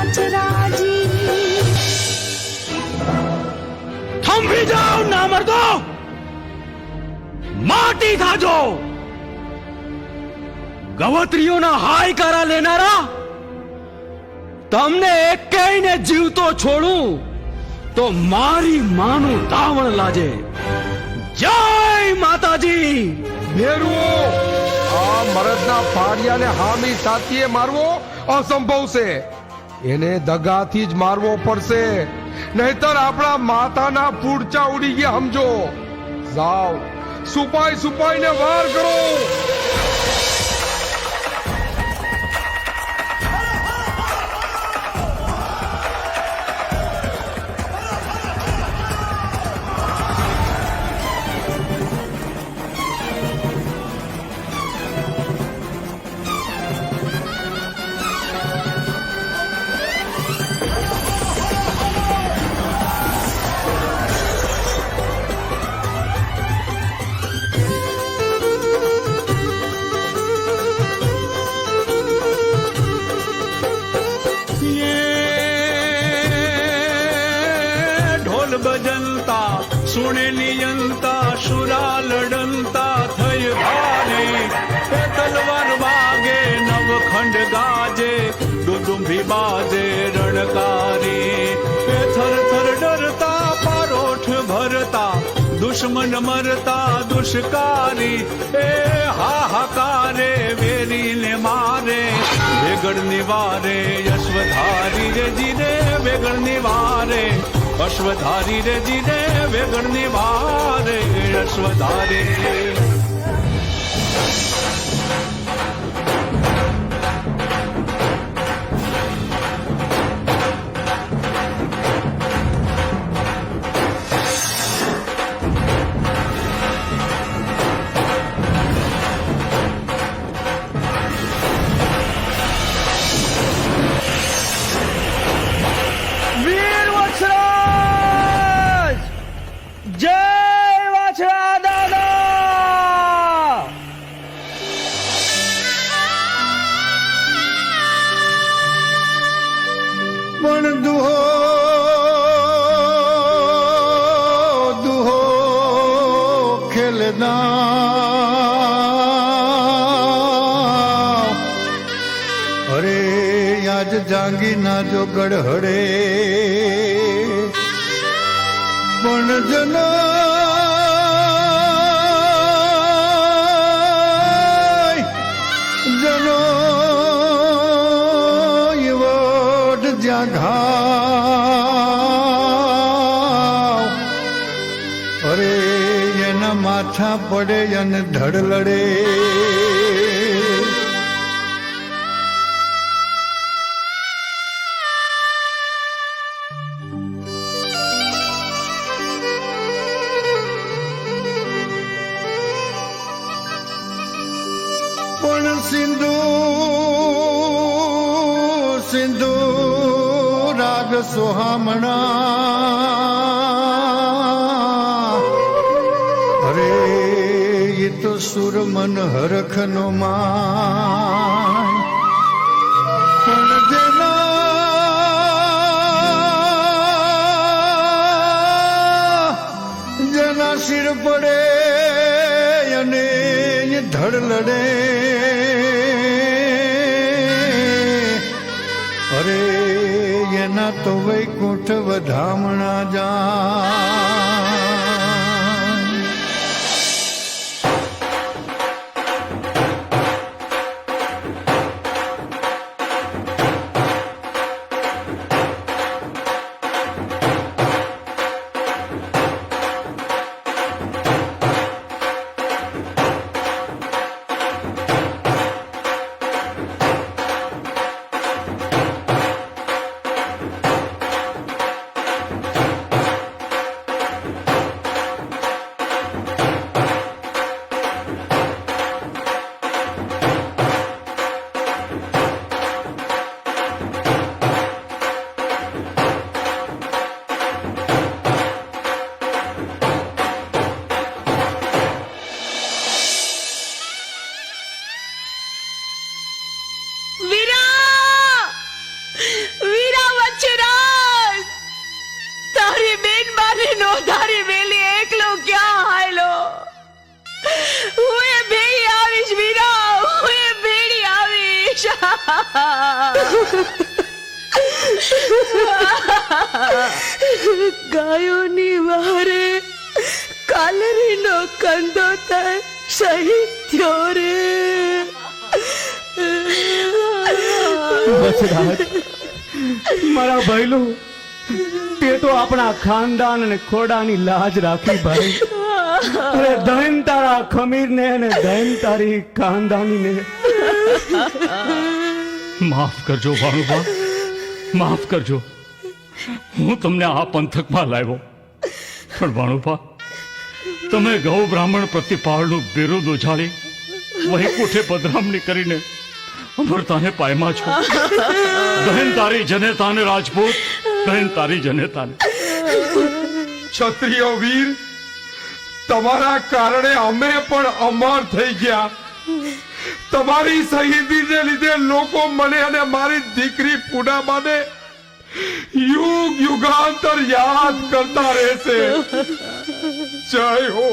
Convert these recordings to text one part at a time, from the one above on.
वाछराजी। थम भी जाओ ना मर्दो, माटी खाजो। ગવત્રીઓના હાયકારા લેનારા તમને એકેયને જીવતો છોડું તો મારી માનું રાવણ લાજે. જય માતાજી. મેરવો આ મરદના ફાડિયાને હામી સાથીએ મારવો અસંભવ છે. એને દગાથી જ મારવો પડશે, નહીતર આપણા માતાના પૂડચા ઉડી ગયા સમજો. જાઓ સુપાઈને વાર કરો. बजनता सुने नियंता शुरा लड़नता थई भारे. ए तलवार वागे नवखंड गाजे डुडुंभी बाजे रणकारी. ए थर थर डरता पारोठ भरता दुश्मन मरता दुष्कारी. ए हाहाकारे वेरी ने मारे वेगड़ निवारे यशवधारी रे जीने वेगड़ निवारे अश्वधारी रे जीने वेगड़ निवारे अश्वधारी. વીર વત્સરાજ, જય વાછરા દાદા. પણ દુહો દુહો ખેલના. અરે આજ જાગી ના જો ગઢડે પણ જનો વોટ જ્યાં ઘાવ. અરે એના માથા પડે અને ધડ લડે. પણ સિંધુ સિંધુ રાગ સોહામણા. અરે એ તો સુર મન હરખનો માન. પણ જેના શિર પડે અને ધડ લડે. અરે એના તો વૈકુંઠ વધામણા જા. ગાયોની વારે કાલરીનો કંદો થાય શહીદ થયો રે. વચરાજ, મારા ભાઈલું, તે તો આપણા ખાનદાન અને ખોડાની લાજ રાખી ભાઈ. અરે ધન તારા ખમીરને અને ધન તારી ખાનદાનીને. માફ કરજો ભાણુભા, માફ કરજો. હું તમને આ પંથકમાં લાવ્યો, પણ ભાણુભા, તમે ગૌ બ્રાહ્મણ પ્રતિપાળનું બિરુદ ઉછાળી વૈકુંઠે પધરામણી કરીને અમરતાને પાયમાં છો. બહેન તારી જનેતાને રાજપૂત, બહેન તારી જનેતાને. ક્ષત્રિય વીર, તમારા કારણે અમે પણ અમર થઈ ગયા. તમારી શહીદીને લીધે લોકો મને અને મારી દીકરી પૂનાબાને યુગ યુગાંતર યાદ કરતા રહેશે. જય હો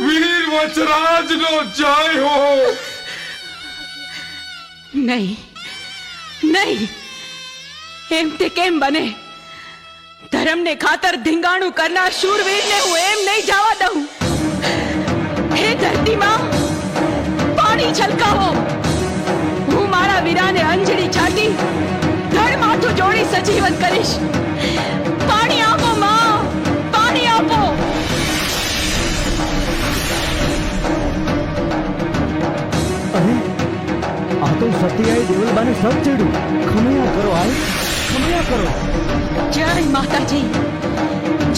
વીર વચરાજનો, જય હો. નહીં નહીં, એમ તે કેમ બને? ધર્મને ખાતર ધીંગાણું કરનાર શૂરવીરને હું એમ નહીં જવા દઉં. હે ધરતીમાં પાણી છલકાવો. હું મારા વીરાને અંજળી છાટી ધડ માથું જોડી સજીવન કરીશ. પાણી આપો માં, પાણી આપો. અરે આ તો સતીયાએ દેવલબાને સર ચડ્યું. ખમૈયા કરો આય, ખમૈયા કરો. જય માતાજી,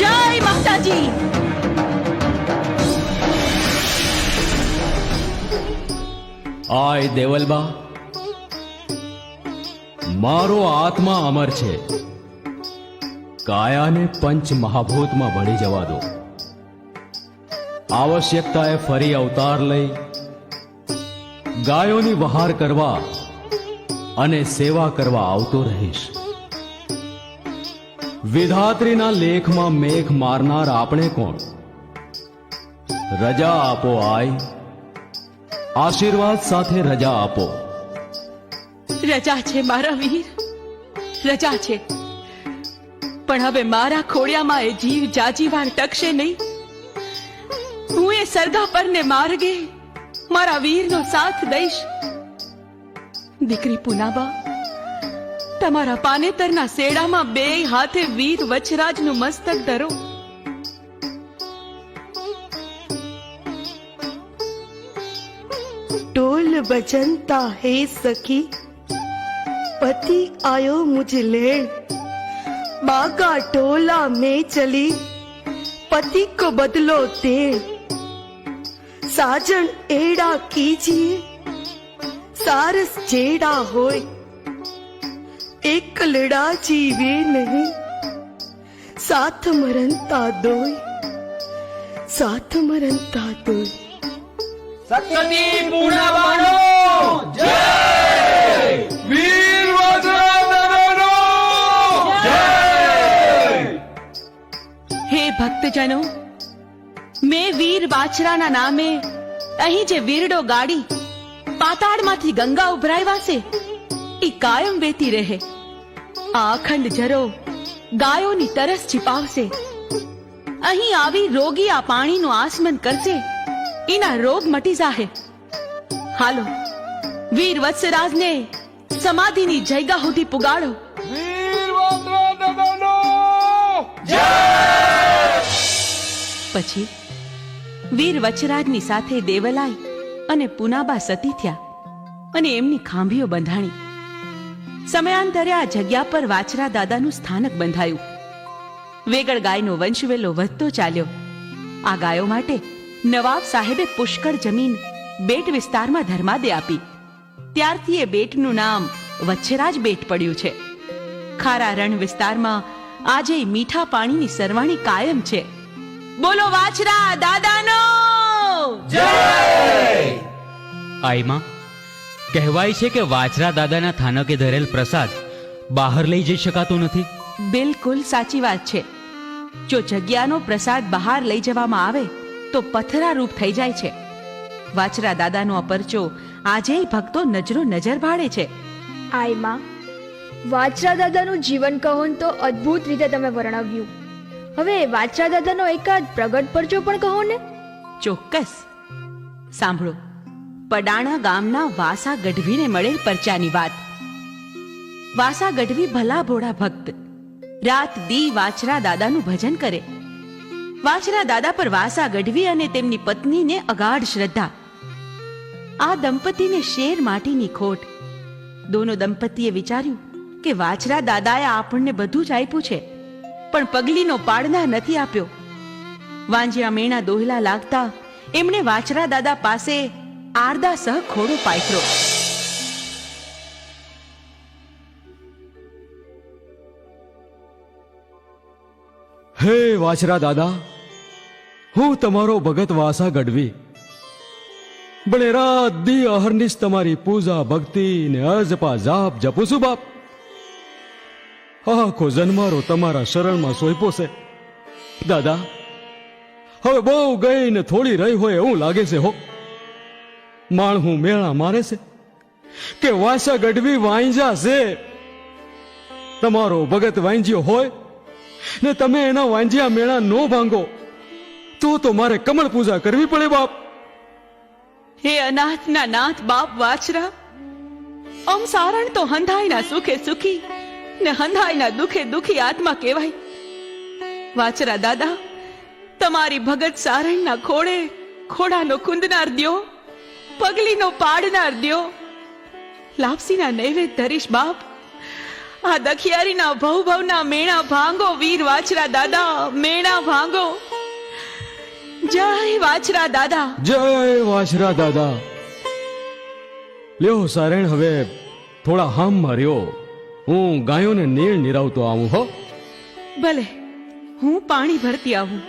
જય માતાજી. આય દેવલબા, મારો આત્મા અમર છે. કાયાને પંચ મહાભૂતમાં ભળી જવા દો. આવશ્યકતાએ ફરી અવતાર લઈ ગાયોની વહાર કરવા અને સેવા કરવા આવતો રહીશ. વિધાત્રીના લેખમાં મેઘ મારનાર આપણે કોણ? રજા આપો આય, આશીર્વાદ સાથે રજા આપો. રજા છે મારા વીર, રજા છે. પણ હવે મારા ખોડિયામાં એ જીવ જાજીવાર ટકશે નહીં. હું એ સરગા પરને માર્ગે મારા વીરનો સાથ દઈશ. દીકરી પુનાબા, તમારા પાનેતરના શેડામાં બે હાથે વીર વચરાજનું મસ્તક ધરો. ઢોલ બજનતા હે સખી, पति आयो मुझे लेन. बागा टोला में चली, पति को बदलो दे. साजन एड़ा कीजिए, सारस जेड़ा होय. एक लड़ा जीवे नहीं, साथ मरनता दोय, साथ मरनता दोय. સતી પૂર્ણવાનો જય. વીર વચરાજનો જય. હે ભક્તજનો, મેં વીર વાછરાના નામે અહીં જે વીરડો ગાડી પાતાળમાંથી ગંગા ઉભરાવ્યા છે ઈ કાયમ વેતી રહે. આ અખંડ જરો ગાયોની તરસ छिपावશે. અહીં આવી રોગી આ પાણીનું આસમન કરશે, એના રોગ મટી જાહે. હાલો, વીર વત્સરાજને સમાધિની જગ્યા સુધી પુગાડો. વીર વચરાજનો જય. પછી વીર વચરાજની સાથે દેવલાઈ અને પુનાબા સતી થયા અને એમની ખાંભીઓ બંધાણી. સમયાંતરે આ જગ્યા પર વાછરા દાદાનું સ્થાનક બંધાયું. વેગળ ગાયનો વંશવેલો વધતો ચાલ્યો. આ ગાયો માટે નવાબ સાહેબે પુષ્કળ જમીન બેટ વિસ્તારમાં ધર્માદે આપી. ત્યારથી એ બેટનું નામ વચ્છરાજ બેટ પડ્યું છે. ખારા રણ વિસ્તારમાં આજે મીઠા પાણીની સરવાણી કાયમ છે. બોલો વાછરા દાદાનો જય. આઈમાં કહેવાય છે કે વાછરા દાદાના થાનકે ધરેલ પ્રસાદ બહાર લઈ જઈ શકાતો નથી. બિલકુલ સાચી વાત છે. જો જગ્યાનો પ્રસાદ બહાર લઈ જવામાં આવે તો પથરા રૂપ થઈ જાય છે. વાછરા દાદાનો અપરચો આજે ભક્તો નજરો નજર ભાડે છે. આય માં, વાછરા દાદાનું જીવન કહોન તો અદ્ભુત રીતે તમે વર્ણવ્યું. હવે વાછરા દાદાનો એકાદ પ્રગટ પરચો પણ કહો ને. ચોક્કસ. સાંભળો, પડાણા ગામના વાસા ગઢવીને મળેલ પરચાની વાત. વાસા ગઢવી ભલા ભોળા ભક્ત, રાત દી વાછરા દાદાનું ભજન કરે. વાછરા દાદા પર વાસા ગઢવી અને તેમની પત્નીને અગાઢ શ્રદ્ધા. આ દંપતીને શેર માટીની ખોટ. દોનો દંપતીએ વિચાર્યું કે વાછરા દાદાએ આપણને બધું જ આપ્યું છે, પણ પગલીનો પાડનાર નથી આપ્યો. વાંજિયા મેણા દોહલા લાગતા એમણે વાછરા દાદા પાસે આરદા સહ ખોડો પાથરો. હે વાછરા દાદા, હું તમારો ભગત વાસા ગઢવી. બળે રાત દી અહર્નિશ તમારી પૂજા ભક્તિ ને અજપા જાપ જપું છું બાપ. આખો જન્મારો તમારા શરણમાં સોંપ્યો છે દાદા. હવે બહુ ગઈ ને થોડી રહી હોય એવું લાગે છે હો. માણહું મેળા મારે છે કે વાસા ગઢવી વાંજા છે. તમારો ભગત વાંજ્યો હોય ને તમે એના વાંજિયા મેળા નો ભાંગો તો મારે કમળ પૂજા કરવી પડે બાપ. હે અનાથના નાથ બાપ વાછરા, આમ સારણ તો હંધાઈના સુખે સુખી ને હંધાઈના દુખે દુખી આત્મા કહેવાય. વાછરા દાદા, તમારી ભગત સારણના ખોડે ખોડાનો કુંદનાર દ્યો, પગલીનો પાડનાર દ્યો. લાપસીના નૈવેદ્ય ધરીશ બાપ. આ દખિયારીના ભવભવના મેણા ભાંગો વીર વાછરા દાદા, મેણા ભાંગો. જય વાછરા દાદા. જય વાછરા દાદા. લ્યો સારણ, હવે થોડા હામ માર્યો. હું ગાયોને નીર નિરાવતો આવું હો. ભલે, હું પાણી ભરતી આવું.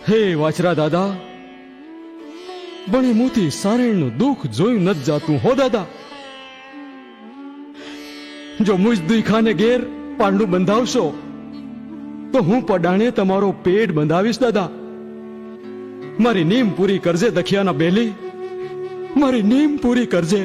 હે વાછરા દાદા, બણે મુથી સારણનું દુઃખ જોયું નથી જાતું હો દાદા. જો મુજ દુખાને ઘેર પારણું બંધાવશો તો હું પડાણે તમારો પેટ બંધાવીશ દાદા. મારી નીમ પૂરી કરજે દખિયાના બેલી, મારી નીમ પૂરી કરજે.